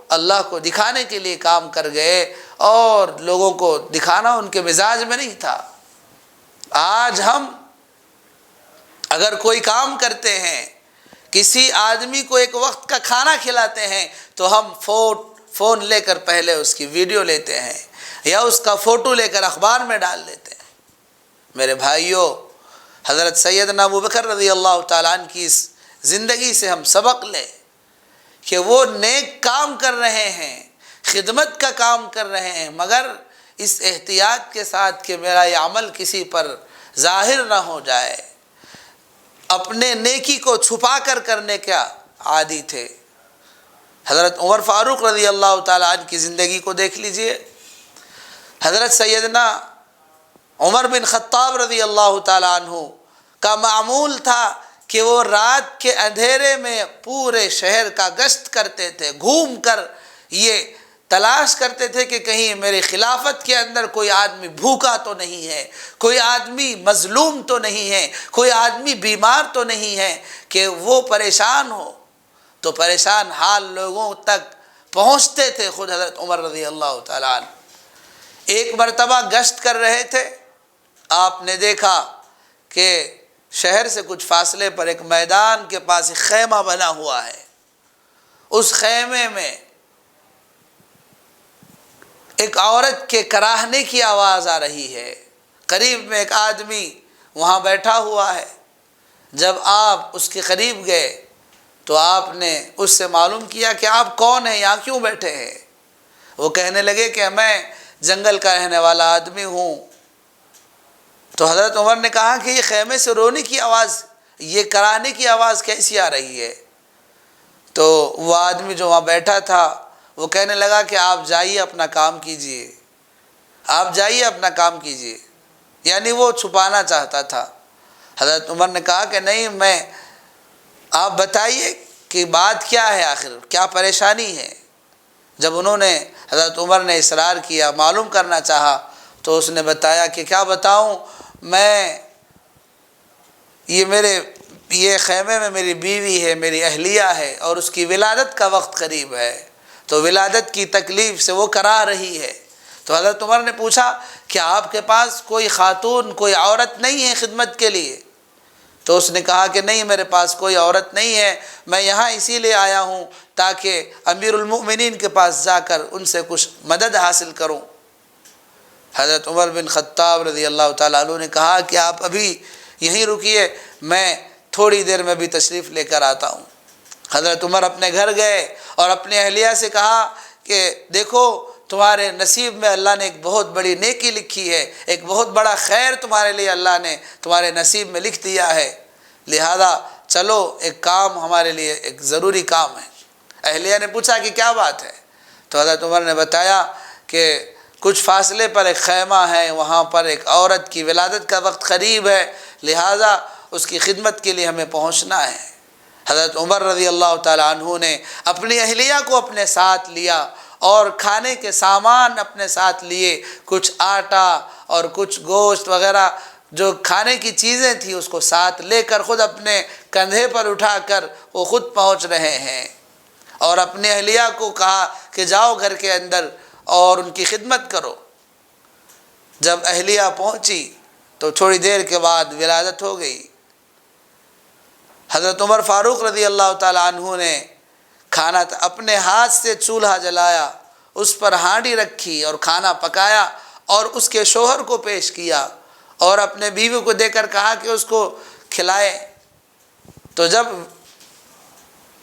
Speaker 2: اللہ کو دکھانے کے لیے کام کر گئے، اور لوگوں کو دکھانا ان کے مزاج میں نہیں تھا۔ آج ہم اگر کوئی کام کرتے ہیں، کسی آدمی کو ایک وقت کا کھانا کھلاتے ہیں تو ہم فون لے کر پہلے اس کی ویڈیو لیتے ہیں یا اس کا فوٹو لے کر اخبار میں ڈال دیتے ہیں۔ میرے بھائیوں، حضرت سیدنا ابو بکر رضی اللہ تعالیٰ عنہ کی اس زندگی سے ہم سبق لیں کہ وہ نیک کام کر رہے ہیں، خدمت کا کام کر رہے ہیں، مگر اس احتیاط کے ساتھ کہ میرا یہ عمل کسی پر ظاہر نہ ہو جائے، اپنے نیکی کو چھپا کر کرنے کا عادی تھے۔ حضرت عمر فاروق رضی اللہ تعالیٰ عنہ کی زندگی کو دیکھ لیجئے۔ حضرت سیدنا عمر بن خطاب رضی اللہ تعالیٰ عنہ کا معمول تھا کہ وہ رات کے اندھیرے میں پورے شہر کا گشت کرتے تھے، گھوم کر یہ تلاش کرتے تھے کہ کہیں میرے خلافت کے اندر کوئی آدمی بھوکا تو نہیں ہے، کوئی آدمی مظلوم تو نہیں ہے، کوئی آدمی بیمار تو نہیں ہے کہ وہ پریشان ہو۔ تو پریشان حال لوگوں تک پہنچتے تھے خود حضرت عمر رضی اللہ تعالیٰ عنہ۔ ایک مرتبہ گشت کر رہے تھے، آپ نے دیکھا کہ شہر سے کچھ فاصلے پر ایک میدان کے پاس ایک خیمہ بنا ہوا ہے، اس خیمے میں ایک عورت کے کراہنے کی آواز آ رہی ہے، قریب میں ایک آدمی وہاں بیٹھا ہوا ہے۔ جب آپ اس کے قریب گئے تو آپ نے اس سے معلوم کیا کہ آپ کون ہیں، یہاں کیوں بیٹھے ہیں؟ وہ کہنے لگے کہ میں جنگل کا رہنے والا آدمی ہوں۔ تو حضرت عمر نے کہا کہ یہ خیمے سے رونے کی آواز، یہ کراہنے کی آواز کیسی آ رہی ہے؟ تو وہ آدمی جو وہاں بیٹھا تھا وہ کہنے لگا کہ آپ جائیے اپنا کام کیجئے، آپ جائیے اپنا کام کیجئے، یعنی وہ چھپانا چاہتا تھا۔ حضرت عمر نے کہا کہ نہیں، آپ بتائیے کہ بات کیا ہے، آخر کیا پریشانی ہے؟ جب انہوں نے حضرت عمر نے اصرار کیا، معلوم کرنا چاہا، تو اس نے بتایا کہ کیا بتاؤں، یہ خیمے میں میری بیوی ہے، میری اہلیہ ہے، اور اس کی ولادت کا وقت قریب ہے، تو ولادت کی تکلیف سے وہ کرا رہی ہے۔ تو حضرت عمر نے پوچھا کہ آپ کے پاس کوئی خاتون، کوئی عورت نہیں ہے خدمت کے لیے؟ تو اس نے کہا کہ نہیں، میرے پاس کوئی عورت نہیں ہے، میں یہاں اسی لیے آیا ہوں تاکہ امیر المؤمنین کے پاس جا کر ان سے کچھ مدد حاصل کروں۔ حضرت عمر بن خطاب رضی اللہ تعالیٰ عنہ نے کہا کہ آپ ابھی یہیں رکیے، میں تھوڑی دیر میں بھی تشریف لے کر آتا ہوں۔ حضرت عمر اپنے گھر گئے اور اپنے اہلیہ سے کہا کہ دیکھو تمہارے نصیب میں اللہ نے ایک بہت بڑی نیکی لکھی ہے، ایک بہت بڑا خیر تمہارے لیے اللہ نے تمہارے نصیب میں لکھ دیا ہے، لہذا چلو ایک کام ہمارے لیے ایک ضروری کام ہے۔ اہلیہ نے پوچھا کہ کیا بات ہے؟ تو حضرت عمر نے بتایا کہ کچھ فاصلے پر ایک خیمہ ہے، وہاں پر ایک عورت کی ولادت کا وقت قریب ہے، لہذا اس کی خدمت کے لیے ہمیں پہنچنا ہے۔ حضرت عمر رضی اللہ تعالیٰ عنہ نے اپنی اہلیہ کو اپنے ساتھ لیا اور کھانے کے سامان اپنے ساتھ لیے، کچھ آٹا اور کچھ گوشت وغیرہ جو کھانے کی چیزیں تھیں اس کو ساتھ لے کر خود اپنے کندھے پر اٹھا کر وہ خود پہنچ رہے ہیں، اور اپنے اہلیہ کو کہا کہ جاؤ گھر کے اندر اور ان کی خدمت کرو۔ جب اہلیہ پہنچی تو تھوڑی دیر کے بعد ولادت ہو گئی۔ حضرت عمر فاروق رضی اللہ تعالیٰ عنہ نے کھانا اپنے ہاتھ سے چولہا جلایا، اس پر ہانڈی رکھی اور کھانا پکایا اور اس کے شوہر کو پیش کیا اور اپنے بیوی کو دے کر کہا کہ اس کو کھلائے۔ تو جب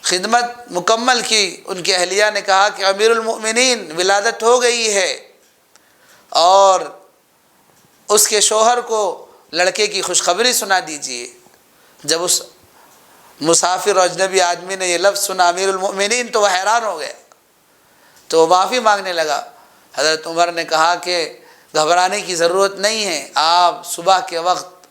Speaker 2: خدمت مکمل کی، ان کی اہلیہ نے کہا کہ امیر المؤمنین ولادت ہو گئی ہے اور اس کے شوہر کو لڑکے کی خوشخبری سنا دیجیے۔ جب اس مسافر اور اجنبی آدمی نے یہ لفظ سنا امیر المؤمنین تو وہ حیران ہو گیا، تو وہ معافی مانگنے لگا۔ حضرت عمر نے کہا کہ گھبرانے کی ضرورت نہیں ہے، آپ صبح کے وقت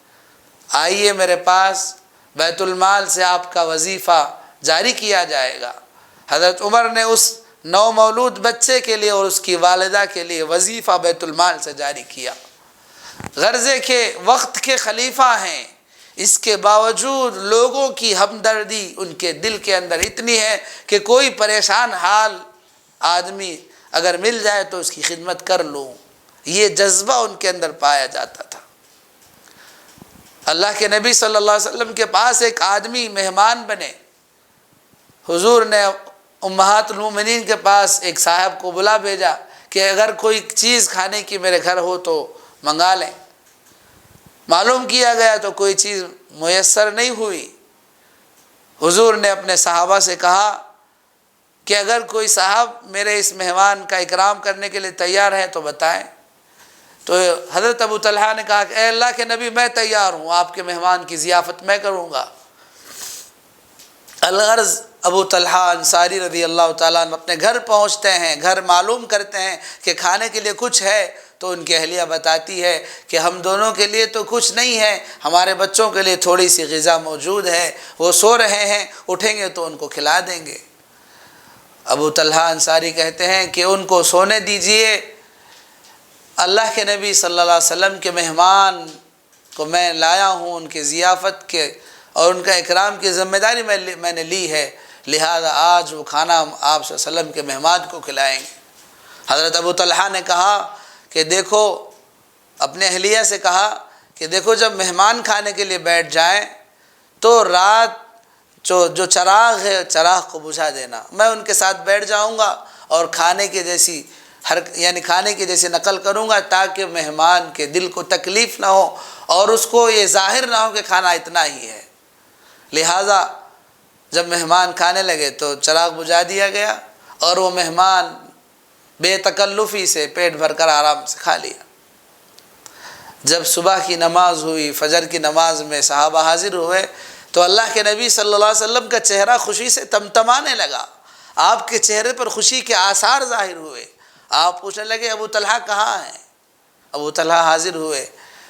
Speaker 2: آئیے میرے پاس، بیت المال سے آپ کا وظیفہ جاری کیا جائے گا۔ حضرت عمر نے اس نو مولود بچے کے لیے اور اس کی والدہ کے لیے وظیفہ بیت المال سے جاری کیا۔ غرضے کے وقت کے خلیفہ ہیں، اس کے باوجود لوگوں کی ہمدردی ان کے دل کے اندر اتنی ہے کہ کوئی پریشان حال آدمی اگر مل جائے تو اس کی خدمت کر لوں، یہ جذبہ ان کے اندر پایا جاتا تھا۔ اللہ کے نبی صلی اللہ علیہ وسلم کے پاس ایک آدمی مہمان بنے، حضور نے امہات المومنین کے پاس ایک صاحب کو بلا بھیجا کہ اگر کوئی چیز کھانے کی میرے گھر ہو تو منگا لیں۔ معلوم کیا گیا تو کوئی چیز میسر نہیں ہوئی۔ حضور نے اپنے صحابہ سے کہا کہ اگر کوئی صاحب میرے اس مہمان کا اکرام کرنے کے لیے تیار ہے تو بتائیں۔ تو حضرت ابو طلحہ نے کہا کہ اے اللہ کے نبی میں تیار ہوں، آپ کے مہمان کی ضیافت میں کروں گا۔ الغرض ابو طلحہ انصاری رضی اللہ تعالیٰ عنہ اپنے گھر پہنچتے ہیں، گھر معلوم کرتے ہیں کہ کھانے کے لیے کچھ ہے، تو ان کی اہلیہ بتاتی ہے کہ ہم دونوں کے لیے تو کچھ نہیں ہے، ہمارے بچوں کے لیے تھوڑی سی غذا موجود ہے، وہ سو رہے ہیں، اٹھیں گے تو ان کو کھلا دیں گے۔ ابو طلحہ انصاری کہتے ہیں کہ ان کو سونے دیجئے، اللہ کے نبی صلی اللہ علیہ وسلم کے مہمان کو میں لایا ہوں، ان کی ضیافت کے اور ان کا اکرام کی ذمہ داری میں نے لی ہے، لہذا آج وہ کھانا آپ صلی اللہ علیہ وسلم کے مہمان کو کھلائیں گے۔ حضرت ابو طلحہ نے کہا کہ دیکھو، اپنے اہلیہ سے کہا کہ دیکھو جب مہمان کھانے کے لیے بیٹھ جائیں تو رات جو چراغ ہے چراغ کو بجھا دینا، میں ان کے ساتھ بیٹھ جاؤں گا اور کھانے کی جیسی نقل کروں گا تاکہ مہمان کے دل کو تکلیف نہ ہو اور اس کو یہ ظاہر نہ ہو کہ کھانا اتنا ہی ہے۔ لہٰذا جب مہمان کھانے لگے تو چراغ بجھا دیا گیا اور وہ مہمان بے تکلفی سے پیٹ بھر کر آرام سے کھا لیا۔ جب صبح کی نماز ہوئی، فجر کی نماز میں صحابہ حاضر ہوئے تو اللہ کے نبی صلی اللہ علیہ وسلم کا چہرہ خوشی سے تمتمانے لگا، آپ کے چہرے پر خوشی کے آثار ظاہر ہوئے۔ آپ پوچھنے لگے ابو طلحہ کہاں ہیں؟ ابو طلحہ حاضر ہوئے۔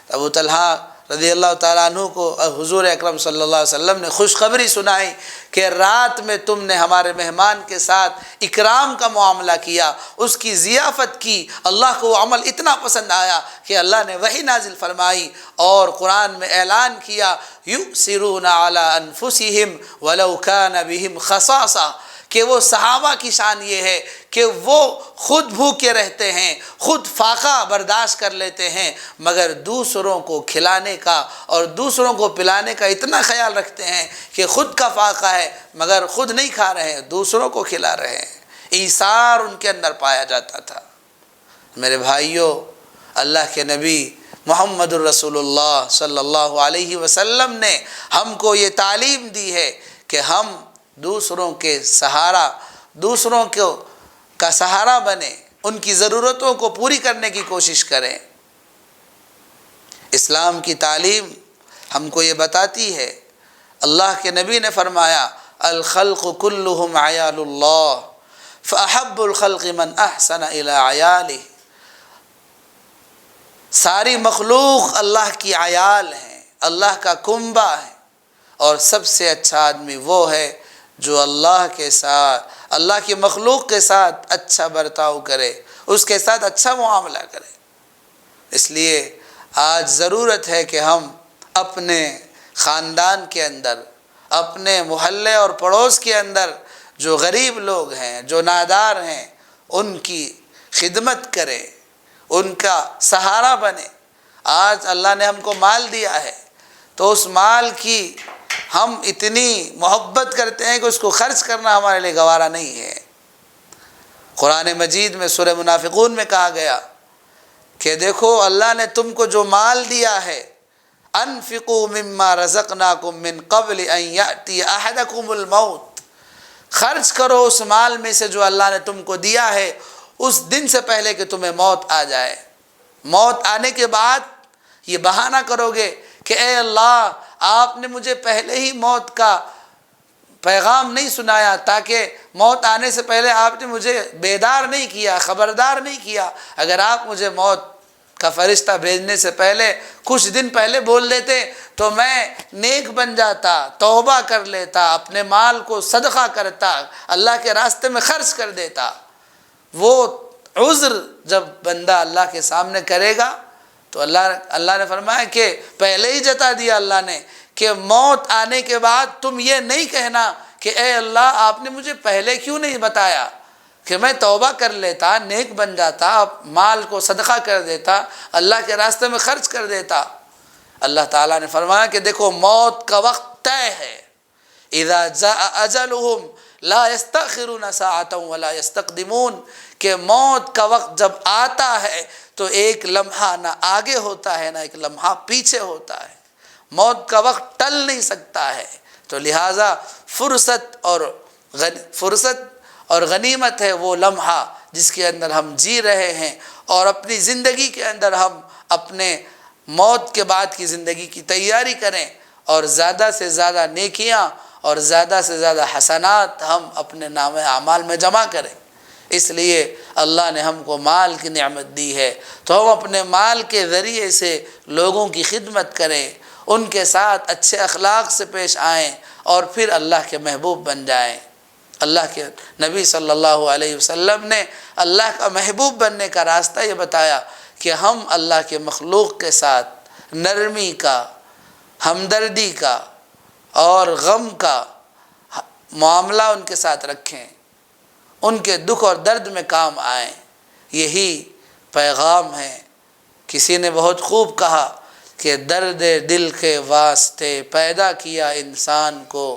Speaker 2: ابو طلحہ رضی اللہ تعالیٰ عنہ کو حضور اکرم صلی اللہ علیہ وسلم نے خوشخبری سنائی کہ رات میں تم نے ہمارے مہمان کے ساتھ اکرام کا معاملہ کیا، اس کی ضیافت کی، اللہ کو وہ عمل اتنا پسند آیا کہ اللہ نے وحی نازل فرمائی اور قرآن میں اعلان کیا یؤثرون علی انفسہم ولو کان بہم خصاصہ، کہ وہ صحابہ کی شان یہ ہے کہ وہ خود بھوکے رہتے ہیں، خود فاقہ برداشت کر لیتے ہیں، مگر دوسروں کو کھلانے کا اور دوسروں کو پلانے کا اتنا خیال رکھتے ہیں کہ خود کا فاقہ ہے مگر خود نہیں کھا رہے ہیں، دوسروں کو کھلا رہے ہیں۔ ایثار ان کے اندر پایا جاتا تھا۔ میرے بھائیوں، اللہ کے نبی محمد الرسول اللہ صلی اللہ علیہ وسلم نے ہم کو یہ تعلیم دی ہے کہ ہم دوسروں کا سہارا بنیں، ان کی ضرورتوں کو پوری کرنے کی کوشش کریں۔ اسلام کی تعلیم ہم کو یہ بتاتی ہے، اللہ کے نبی نے فرمایا الخلق کلہم عیال اللہ فاحب الخلق من احسن الی عیالہ، ساری مخلوق اللہ کی عیال ہیں، اللہ کا کنبہ ہے، اور سب سے اچھا آدمی وہ ہے جو اللہ کی مخلوق کے ساتھ اچھا برتاؤ کرے، اس کے ساتھ اچھا معاملہ کرے۔ اس لیے آج ضرورت ہے کہ ہم اپنے خاندان کے اندر، اپنے محلے اور پڑوس کے اندر جو غریب لوگ ہیں، جو نادار ہیں، ان کی خدمت کریں، ان کا سہارا بنے۔ آج اللہ نے ہم کو مال دیا ہے تو اس مال کی ہم اتنی محبت کرتے ہیں کہ اس کو خرچ کرنا ہمارے لیے گوارا نہیں ہے۔ قرآن مجید میں سورہ منافقون میں کہا گیا کہ دیکھو اللہ نے تم کو جو مال دیا ہے، انفقوا مما رزقناکم من قبل ان یأتی احدکم الموت، خرچ کرو اس مال میں سے جو اللہ نے تم کو دیا ہے اس دن سے پہلے کہ تمہیں موت آ جائے۔ موت آنے کے بعد یہ بہانہ کرو گے کہ اے اللہ آپ نے مجھے پہلے ہی موت کا پیغام نہیں سنایا، تاکہ موت آنے سے پہلے آپ نے مجھے بیدار نہیں کیا، خبردار نہیں کیا۔ اگر آپ مجھے موت کا فرشتہ بھیجنے سے پہلے کچھ دن پہلے بول دیتے تو میں نیک بن جاتا، توبہ کر لیتا، اپنے مال کو صدقہ کرتا، اللہ کے راستے میں خرچ کر دیتا۔ وہ عذر جب بندہ اللہ کے سامنے کرے گا تو اللہ نے فرمایا کہ پہلے ہی جتا دیا اللہ نے کہ موت آنے کے بعد تم یہ نہیں کہنا کہ اے اللہ آپ نے مجھے پہلے کیوں نہیں بتایا کہ میں توبہ کر لیتا، نیک بن جاتا، مال کو صدقہ کر دیتا، اللہ کے راستے میں خرچ کر دیتا۔ اللہ تعالیٰ نے فرمایا کہ دیکھو موت کا وقت طے ہے، اذا جاء اجلہم لا یستأخرون ساعة ولا یستقدمون، کہ موت کا وقت جب آتا ہے تو ایک لمحہ نہ آگے ہوتا ہے نہ ایک لمحہ پیچھے ہوتا ہے، موت کا وقت ٹل نہیں سکتا ہے۔ تو لہٰذا فرصت اور غنیمت ہے وہ لمحہ جس کے اندر ہم جی رہے ہیں، اور اپنی زندگی کے اندر ہم اپنے موت کے بعد کی زندگی کی تیاری کریں، اور زیادہ سے زیادہ نیکیاں اور زیادہ سے زیادہ حسنات ہم اپنے نام اعمال میں جمع کریں۔ اس لیے اللہ نے ہم کو مال کی نعمت دی ہے تو ہم اپنے مال کے ذریعے سے لوگوں کی خدمت کریں، ان کے ساتھ اچھے اخلاق سے پیش آئیں، اور پھر اللہ کے محبوب بن جائیں۔ اللہ کے نبی صلی اللہ علیہ وسلم نے اللہ کا محبوب بننے کا راستہ یہ بتایا کہ ہم اللہ کے مخلوق کے ساتھ نرمی کا، ہمدردی کا اور غم کا معاملہ ان کے ساتھ رکھیں، ان کے دکھ اور درد میں کام آئیں۔ یہی پیغام ہے۔ کسی نے بہت خوب کہا کہ درد دل کے واسطے پیدا کیا انسان کو،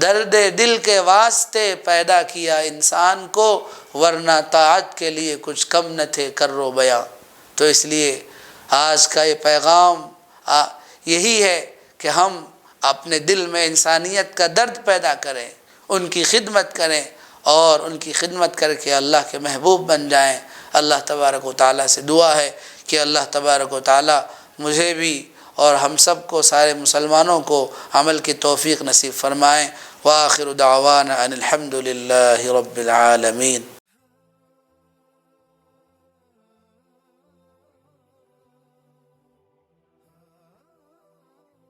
Speaker 2: درد دل کے واسطے پیدا کیا انسان کو، ورنہ طاعت کے لیے کچھ کم نہ تھے کرو بیاں۔ تو اس لیے آج کا یہ پیغام یہی ہے کہ ہم اپنے دل میں انسانیت کا درد پیدا کریں، ان کی خدمت کریں، اور ان کی خدمت کر کے اللہ کے محبوب بن جائیں۔ اللہ تبارک و تعالیٰ سے دعا ہے کہ اللہ تبارک و تعالیٰ مجھے بھی اور ہم سب کو، سارے مسلمانوں کو عمل کی توفیق نصیب فرمائیں۔ وآخر دعوانا ان الحمد للہ رب العالمین۔